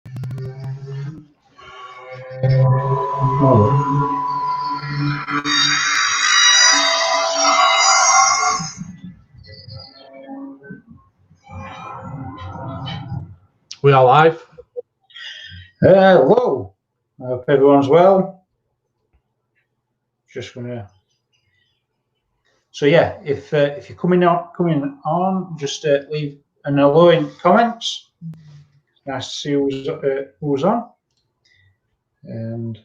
We are live. Hello. I hope everyone's well. Just gonna. So yeah, if you're coming on, just leave an hello in comments. Nice to see who's on. And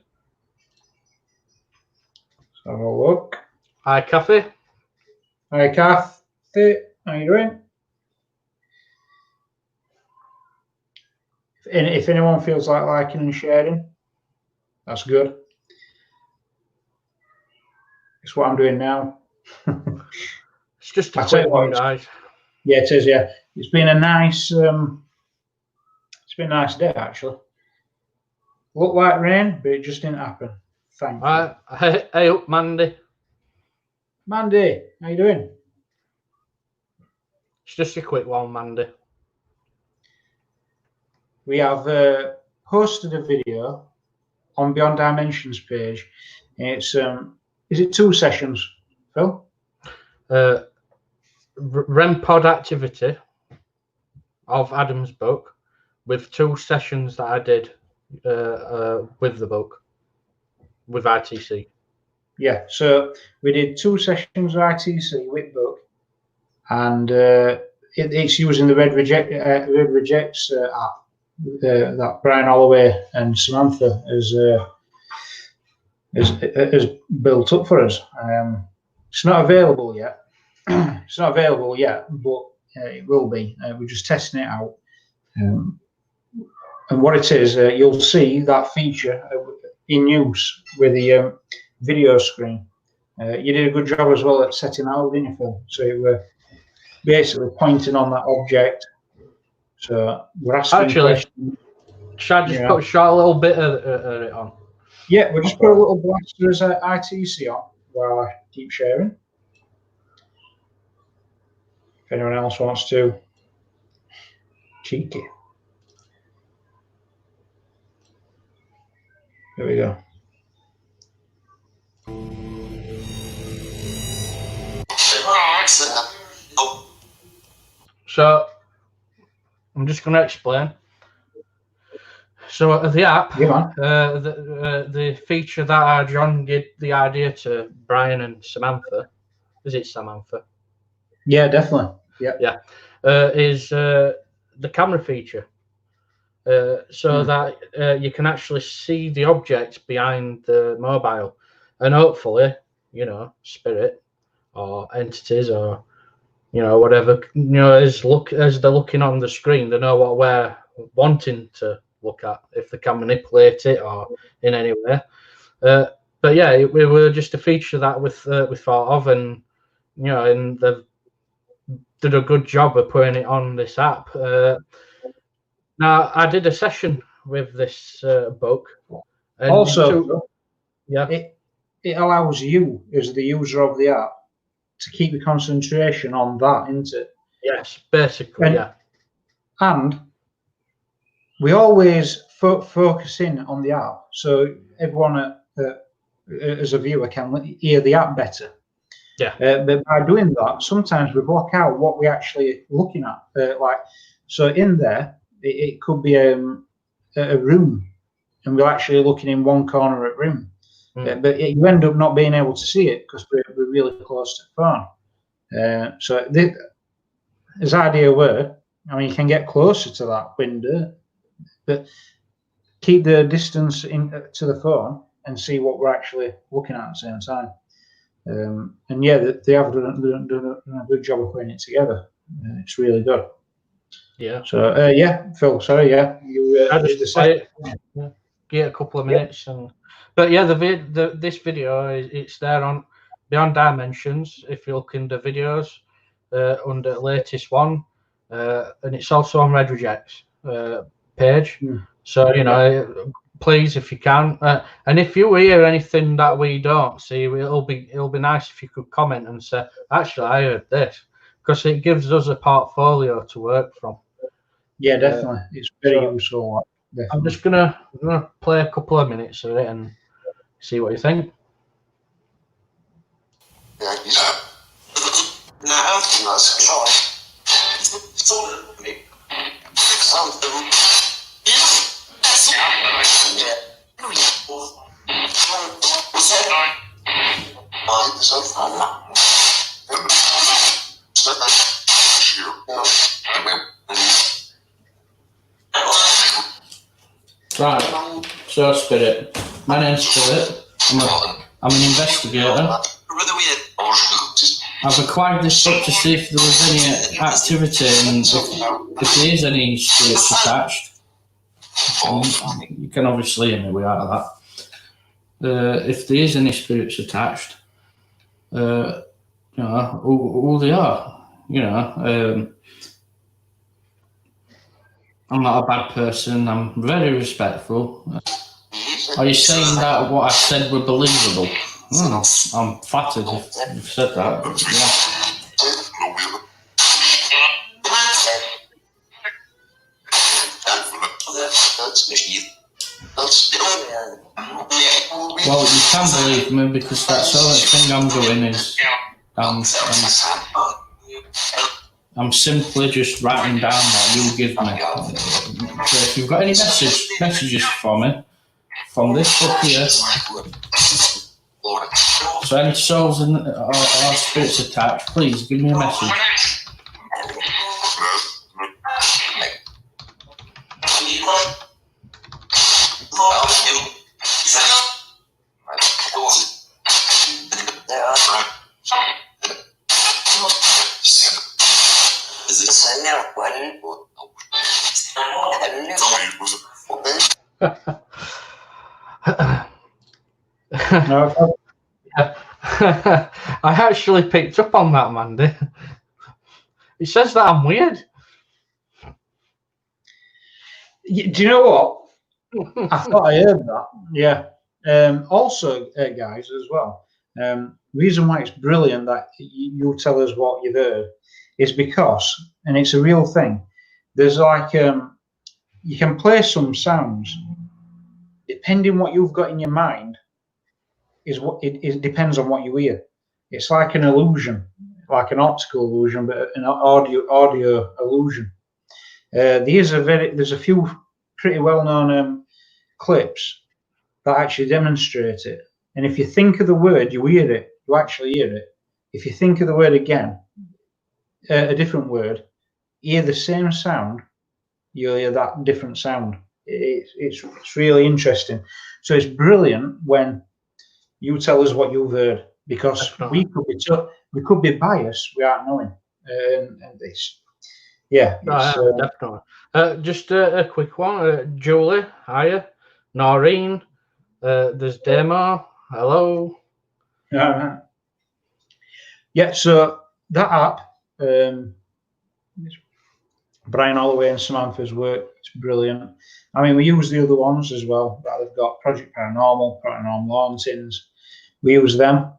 let's have a look. Hi, Kathy. Hi, Kathy. How you doing? If anyone feels like liking and sharing, that's good. It's what I'm doing now. It's just a quick one, guys. Yeah, it is. Yeah, it's been a nice. It's been a nice day actually. Looked like rain, but it just didn't happen. Thank you. Hey up, Mandy. Mandy, how you doing? It's just a quick one, Mandy. We have posted a video on Beyond Dimensions page. It's is it 2 sessions, Phil? REM pod activity of Adam's book with 2 sessions that I did with the book with ITC. Yeah, so we did 2 sessions of ITC with book, and it's using the Red Rejects app that Brian Holloway and Samantha has built up for us. It's not available yet. It's not available yet, but it will be. We're just testing it out. And what it is, you'll see that feature in use with the video screen. You did a good job as well at setting that up, didn't you, Phil? So you were basically pointing on that object. So we're asking questions. Should I just put a short little bit of it on? Yeah, we'll just put a little blaster as ITC on while I keep sharing. If anyone else wants to. Cheeky. There we go. So I'm just going to explain. So the app, the feature that John gave the idea to Brian and Samantha, is it Samantha? Yeah, definitely. Yeah. Is the camera feature, so that you can actually see the object behind the mobile, and hopefully, spirit or entities or whatever, as they're looking on the screen, they know what we're wanting to look at, if they can manipulate it or in any way. But yeah, we were just a feature that we thought of, and and they've did a good job of putting it on this app. Now I did a session with this book, and also it allows you as the user of the app to keep the concentration on that, isn't it? Yes, basically. And we always focus in on the app, so everyone as a viewer can hear the app better. But by doing that, sometimes we block out what we're actually looking at. So in there, it could be a room, and we're actually looking in one corner of the room. But you end up not being able to see it because we're really close to the phone. So this idea were, you can get closer to that window, but keep the distance to the phone and see what we're actually looking at the same time. And yeah, they have done a good job of putting it together. It's really good. Yeah. So Phil, sorry, you. I just say get a couple of minutes, but yeah, this video it's there on Beyond Dimensions. If you look in the videos under the latest one, and it's also on Red Rejects page. So please, if you can, and if you hear anything that we don't see, it'll be nice if you could comment and say, actually, I heard this, because it gives us a portfolio to work from. Yeah, definitely, it's very useful. definitely. I'm just gonna play a couple of minutes of it and see what you think. Right, so Spirit. My name's Spirit. I'm an investigator. I've acquired this book to see if there was any activity and if there is any spirits attached. You can obviously hear me without that. If there is any spirits attached, you know, who they are. You know, I'm not a bad person. I'm very respectful. Are you saying that what I said were believable? I'm flattered if you've said that. Well, you can believe me because that's the only thing I'm doing is I'm simply just writing down what you give me. So if you've got any messages for me from this book here, so any souls or spirits attached, please give me a message. I actually picked up on that, Mandy. It says that I'm weird. Do you know what? I thought I heard that. Yeah. Also, guys, as well. Reason why it's brilliant that you tell us what you've heard is because, and it's a real thing. There's like you can play some sounds depending what you've got in your mind. Is what it depends on what you hear. It's like an illusion, like an optical illusion, but an audio illusion. There's a few pretty well-known clips that actually demonstrate it. And if you think of the word, you hear it. You actually hear it. If you think of the word again, a different word, hear the same sound, you'll hear that different sound. It's really interesting. So it's brilliant when you tell us what you've heard, because we could be biased without knowing. And this, yeah, definitely. Just a quick one. Julie, hiya. Noreen, there's Demo. Hello. Yeah. So that app, Brian Holloway and Samantha's work, it's brilliant. I mean, we use the other ones as well. That they've got Project Paranormal Hauntings. We use them.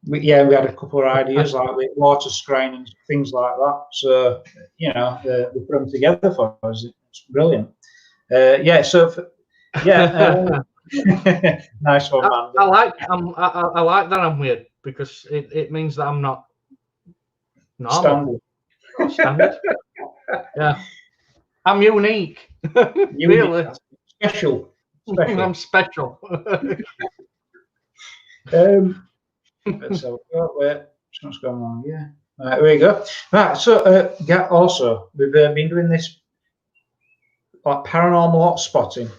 We had a couple of ideas like with water scrying and things like that. So we put them together for us. It's brilliant. Nice one, man. I like that I'm weird because it means that I'm not normal. Standard. Yeah, I'm unique. Really special. I'm special. So what's going on? Yeah, right, there we go. Right, so also we've been doing this like paranormal hot spotting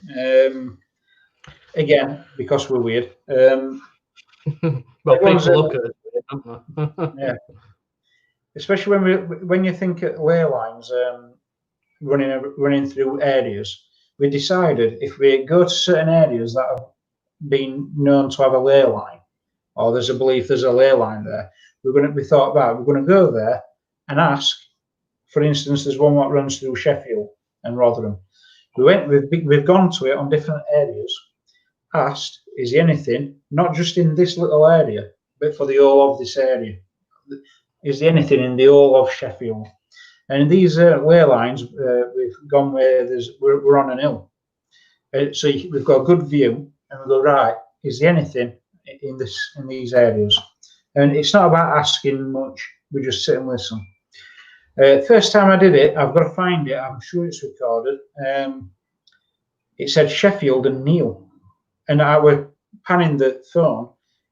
again because we're weird. Well, people look at it, don't they? Yeah, especially when you think at ley lines running through areas. We decided if we go to certain areas that have been known to have a ley line, or there's a belief there's a ley line there, we thought that we're going to go there and ask. For instance, there's one that runs through Sheffield and Rotherham. We've gone to it on different areas, asked, is there anything, not just in this little area, but for the whole of this area? Is there anything in the whole of Sheffield? And these way lines, we've gone where we're on an hill. So we've got a good view, and we go, right, is there anything in these areas? And it's not about asking much. We just sit and listen. First time I did it, I've got to find it. I'm sure it's recorded. It said Sheffield and Neil, and I were panning the phone,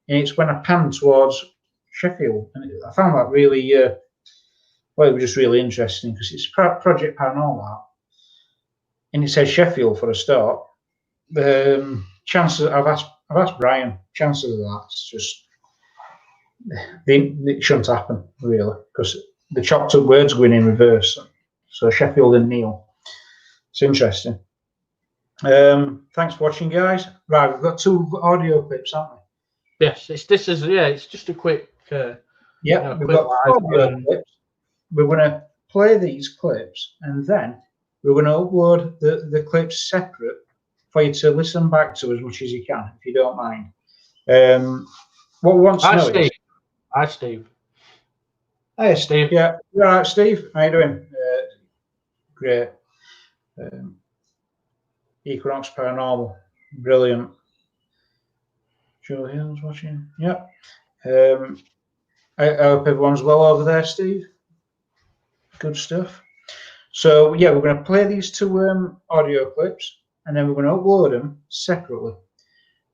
and it's when I panned towards Sheffield, and I found that really, well, it was just really interesting because it's Project Paranormal that, and it says Sheffield for a start. Chances I've asked Brian. Chances of that's just it shouldn't happen really because the chopped up words going in reverse. So Sheffield and Neil. It's interesting. Thanks for watching, guys. Right, we've got 2 audio clips, haven't we? Yes, it's just a quick. We've got audio clips. We're going to play these clips, and then we're going to upload the clips separate for you to listen back to as much as you can, if you don't mind. What we want to know is... Hi, Steve. Hi, Steve. Yeah, you all right, Steve? How you doing? Great. Equinox Paranormal. Brilliant. Julian's watching. Yep. I hope everyone's well over there, Steve. Good stuff. So, yeah, we're going to play these 2 audio clips, and then we're going to upload them separately.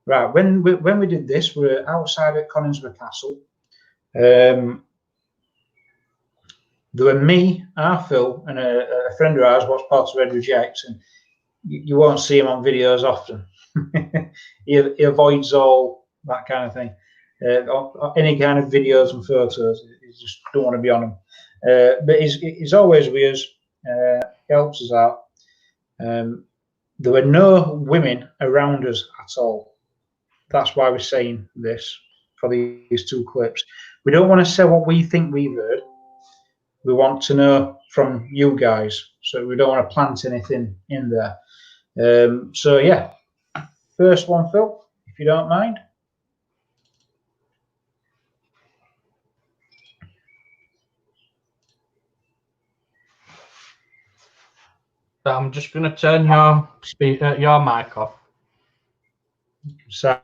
Right, when we did this, we're outside at Conisbrough Castle. There were me, Phil, and a friend of ours watched parts of Red Rejects, and you won't see him on videos often. he avoids all that kind of thing. Any kind of videos and photos, he just don't want to be on them. But he's always with us. He helps us out. There were no women around us at all. That's why we're saying this for these 2 clips. We don't want to say what we think we've heard. We want to know from you guys, so we don't want to plant anything in there. So yeah, first one, Phil, if you don't mind. I'm just going to turn your mic off. So,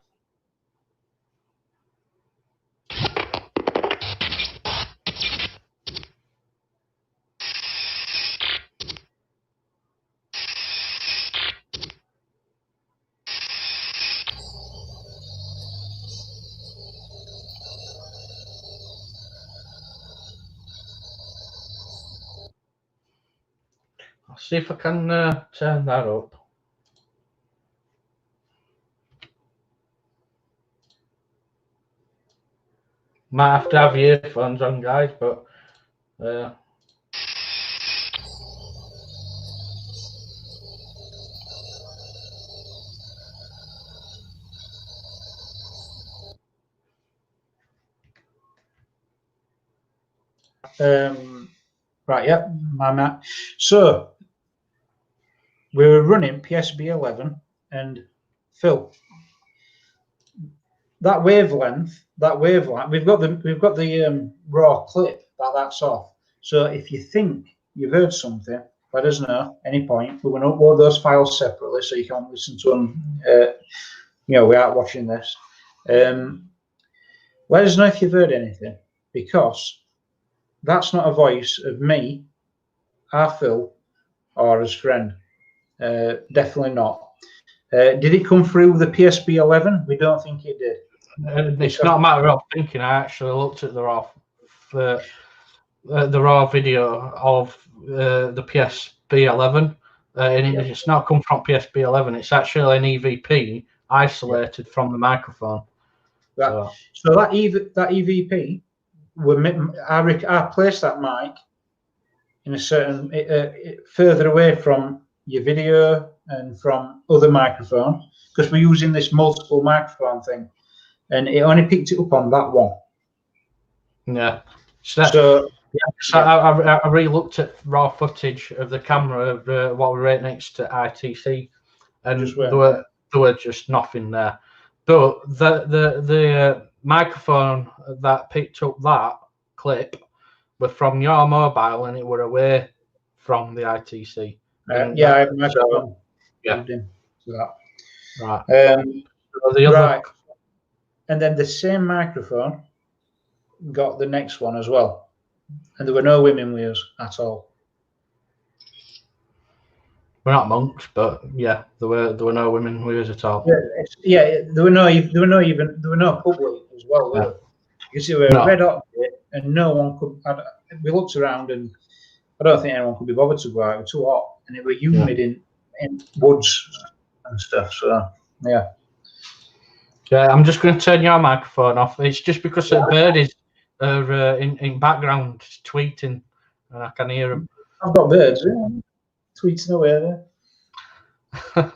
I'll see if I can turn that up. Might have to have your earphones on, guys, but right, yeah, my Matt. So we were running PSB 11, and Phil, that wavelength, we've got the raw clip that's off. So if you think you've heard something, let us know any point. We're going to upload those files separately so you can listen to them. Without watching this. Let us know if you've heard anything, because that's not a voice of me, our Phil, or his friend. Definitely not. Did it come through the PSB 11? We don't think it did. It's not a matter of thinking. I actually looked at the raw video of the PSB 11, and it's not come from PSB 11. It's actually an EVP isolated from the microphone. Right. So that EVP, I placed that mic in a certain further away from your video and from other microphone, because we're using this multiple microphone thing, and it only picked it up on that one. Yeah. So I re-looked at raw footage of the camera of what we're right next to ITC, and there were just nothing there. But the microphone that picked up that clip were from your mobile and it were away from the ITC. Yeah, I have a microphone. Yeah. Right. Right. And then the same microphone got the next one as well, and there were no women with us at all. We're not monks, but yeah, there were no women with us at all. Yeah, there were no public as well, were there? Because it were a red hot bit, and no one could. We looked around, and I don't think anyone could be bothered to go out. It was too hot, and it was humid in woods and stuff. So yeah. Yeah, I'm just going to turn your microphone off. It's just because the birdies are in background tweeting, and I can hear them. I've got birds tweeting away there.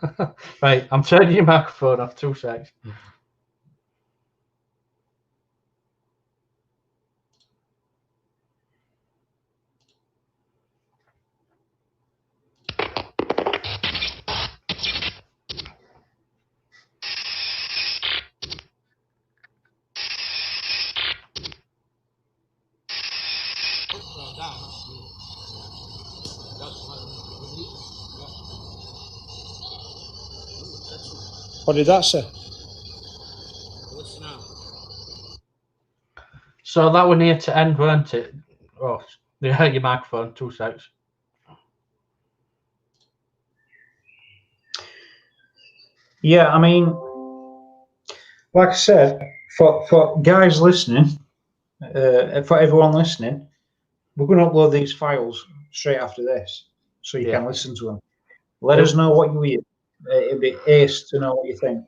Right, I'm turning your microphone off. 2 seconds. What did that say? So that were near to end, weren't it? Oh, yeah, your microphone. 2 seconds. Yeah, I mean, like I said, for guys listening, for everyone listening, we're going to upload these files straight after this, so you can listen to them. Let us know what you hear. It'd be ace to know what you think,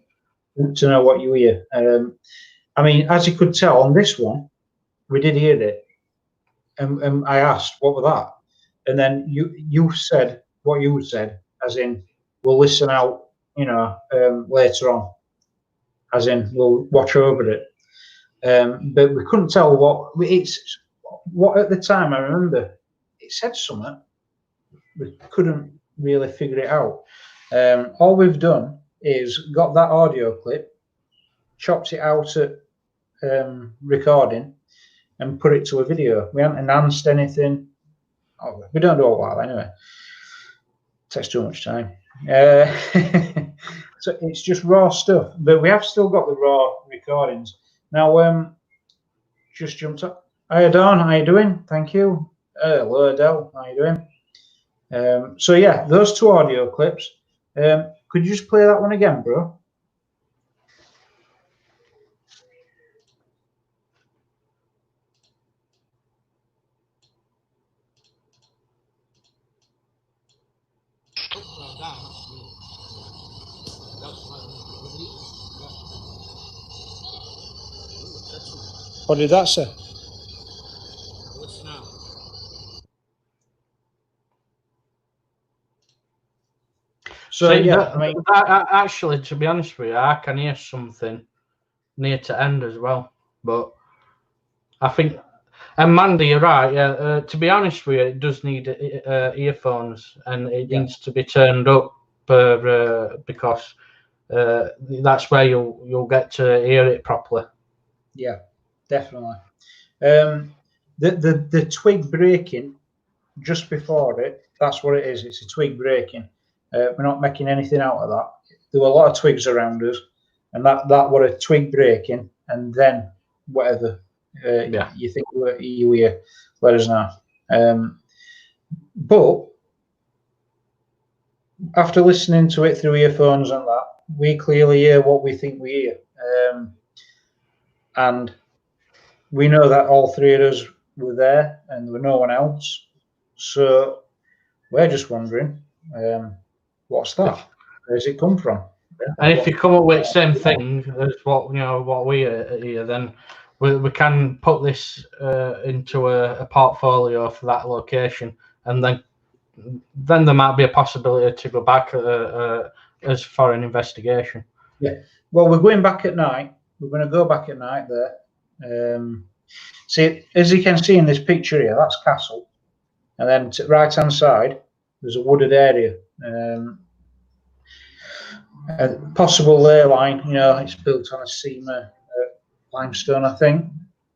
to know what you hear. I mean, as you could tell on this one, we did hear it, and I asked, "What was that?" And then you said what you said, as in, "We'll listen out, later on," as in, "We'll watch over it." But we couldn't tell what at the time. I remember it said something. We couldn't really figure it out. All we've done is got that audio clip, chopped it out at recording, and put it to a video. We haven't enhanced anything. Oh, we don't do it while anyway. It takes too much time. So it's just raw stuff. But we have still got the raw recordings. Now, just jumped up. Hi, Don. How you doing? Thank you. Hello, Adele. How you doing? So yeah, those 2 audio clips. Could you just play that one again, bro? What did that say? So yeah, I mean, actually, to be honest with you, I can hear something near to end as well. But I think, and Mandy, you're right. Yeah, to be honest with you, it does need earphones, and it needs to be turned up because that's where you'll get to hear it properly. Yeah, definitely. The twig breaking just before it, that's what it is. It's a twig breaking. We're not making anything out of that. There were a lot of twigs around us, and that were a twig breaking, and then whatever you think you hear, let us know. But after listening to it through earphones and that, we clearly hear what we think we hear. And we know that all 3 of us were there and there were no one else. So we're just wondering, what's that? Where's it come from? And if you come up with the same thing as what we hear, then we can put this into a portfolio for that location, and then there might be a possibility to go back as for an investigation. Yeah. Well, we're going back at night. We're going to go back at night there. See, as you can see in this picture here, that's Castle, and then to the right-hand side, there's a wooded area. A possible ley line, it's built on a seam limestone, I think.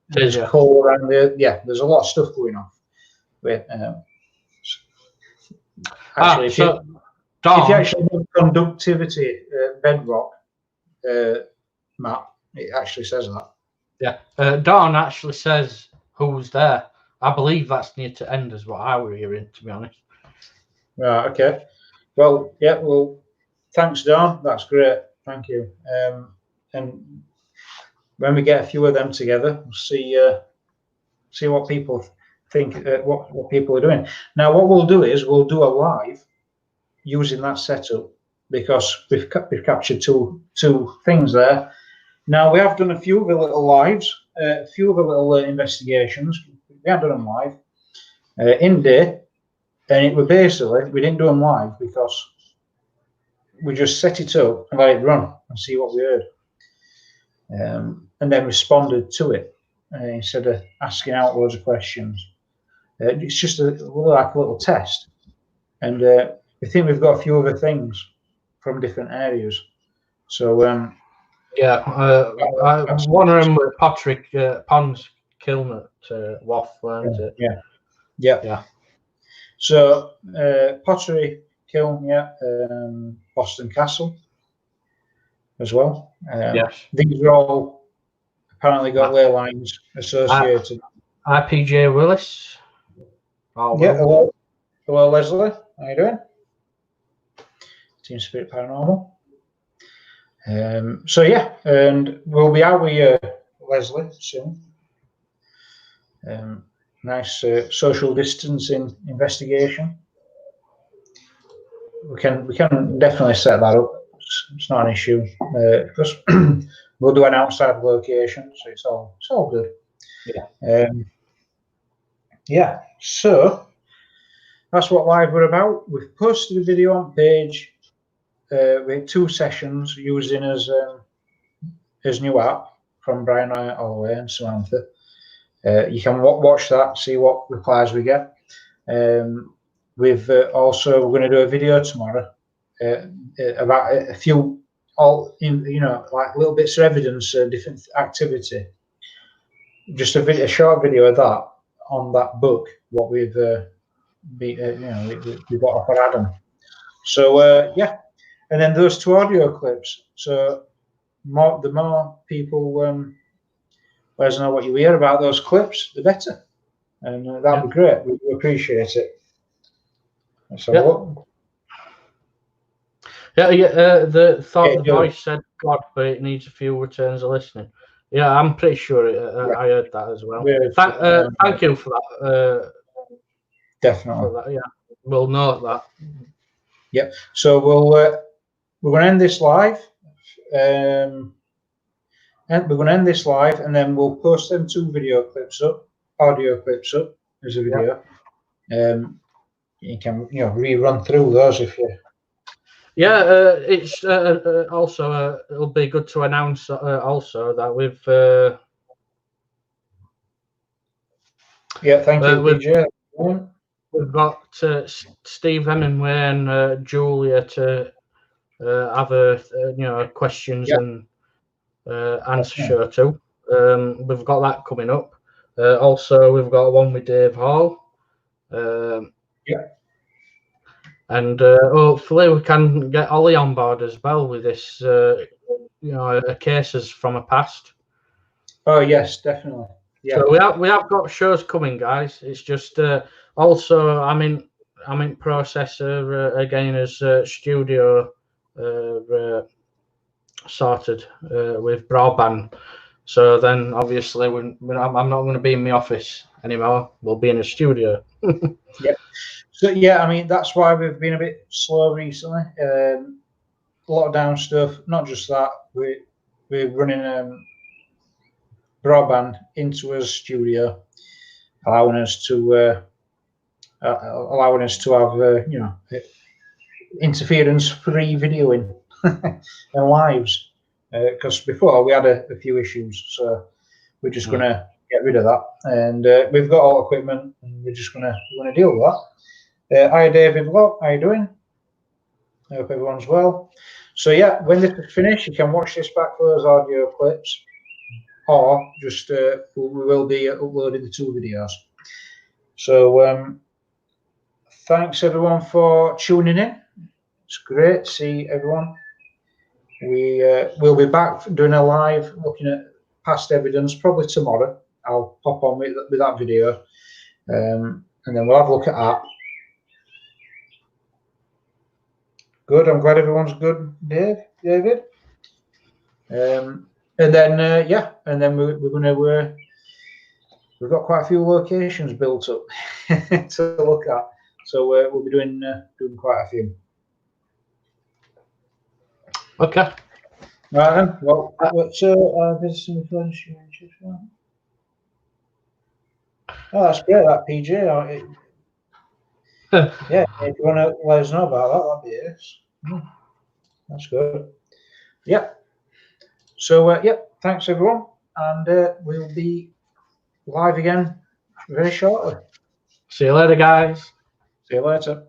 There's coal around there. Yeah, there's a lot of stuff going on. with actually, if you actually do conductivity bedrock map, it actually says that. Yeah, Dawn actually says who's there. I believe that's near to end, is what I were hearing, to be honest. Right. Okay. Well, yeah. Well, thanks, Dawn. That's great. Thank you. And when we get a few of them together, we'll see what people think, what people are doing. Now, what we'll do is we'll do a live using that setup, because we've captured two things there. Now, we have done a few of the little lives, a few of the little investigations. We have done them live in day, and it was basically, we didn't do them live because we just set it up and let it run and see what we heard, and then responded to it instead of asking out loads of questions. It's just like a little test, and I think we've got a few other things from different areas. So yeah, one of them with Patrick Pond's kiln at Waff, weren't it? Yeah. So pottery kiln, Boston Castle as well. Yes. These are all apparently got ley lines associated. IPJ Willis. Hello, Leslie. How you doing? Team Spirit Paranormal. So yeah, and we'll be out with Leslie soon. Nice social distancing investigation. We can definitely set that up. It's not an issue because we'll do an outside location, so it's all good. Yeah. So that's what live we're about. We've posted a video on page with 2 sessions using his new app from Brian Holloway and Samantha. You can watch that, see what replies we get. We've also, we're going to do a video tomorrow about a few, like little bits of evidence, different activity. Just a short video of that on that book, what we've we got off of Adam. So yeah, and then those 2 audio clips. So the more people let us know what you hear about those clips, the better, and that'd be great. We appreciate it. So the thought the voice said God, but it needs a few returns of listening. Yeah, I'm pretty sure I heard that as well. Thank you for that. Definitely. For that, yeah, we'll note that. Yep. So we're going to end this live. And we're going to end this live, and then we'll post them 2 video clips up, audio clips up as a video. You can rerun through those if you. Yeah, it's also it'll be good to announce also that we've. Thank you, PJ. We've got Steve Hemingway and Julia to have a questions and answer show too. We've got that coming up. Also, we've got one with Dave Hall. And hopefully we can get Ollie on board as well with this, cases from a past. Oh yes, definitely. Yeah. So we have got shows coming, guys. It's just also I'm in process of again as studio sorted with broadband. So then obviously I'm not going to be in my office anymore. We'll be in a studio. Yeah. So yeah, I mean that's why we've been a bit slow recently. Lockdown stuff. Not just that. We're running broadband into a studio, allowing us to have interference-free videoing and lives. Because before we had a few issues, so we're just going to get rid of that. And we've got all equipment, and we're just going to deal with that. Hi, David Locke. How you doing? I hope everyone's well. So yeah, when this is finished, you can watch this back for those audio clips, or just we will be uploading the 2 videos. So thanks everyone for tuning in. It's great to see everyone. We'll be back doing a live looking at past evidence probably tomorrow. I'll pop on with that video, and then we'll have a look at that. Good. I'm glad everyone's good, David. And then yeah, and then we're going to. We've got quite a few locations built up to look at, so we'll be doing quite a few. Okay. Right then. Well, there's some information. Oh, that's great. That PJ. Yeah, if you want to let us know about that, that'd be it. That's good. Yeah. So yeah, thanks everyone, and we'll be live again very shortly. See you later, guys. See you later.